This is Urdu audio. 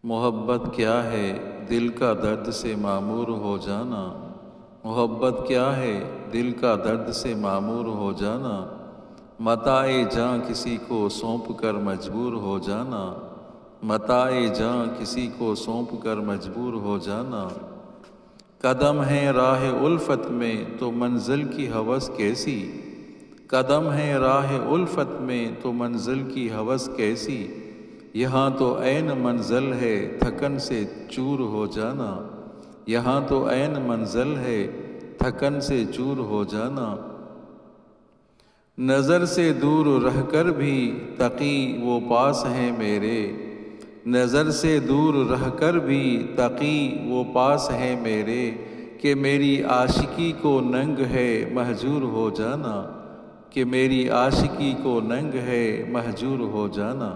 محبت کیا ہے دل کا درد سے معمور ہو جانا، محبت کیا ہے دل کا درد سے معمور ہو جانا، متاع جاں کسی کو سونپ کر مجبور ہو جانا، متاع جاں کسی کو سونپ کر مجبور ہو جانا۔ قدم ہے راہ الفت میں تو منزل کی ہوس کیسی، قدم ہے راہ الفت میں تو منزل کی ہوس کیسی، یہاں تو عین منزل ہے تھکن سے چور ہو جانا، یہاں تو عین منزل ہے تھکن سے چور ہو جانا۔ نظر سے دور رہ کر بھی تقی وہ پاس ہیں میرے، نظر سے دور رہ کر بھی تقی وہ پاس ہیں میرے، کہ میری عاشقی کو ننگ ہے مہجور ہو جانا، کہ میری عاشقی کو ننگ ہے مہجور ہو جانا۔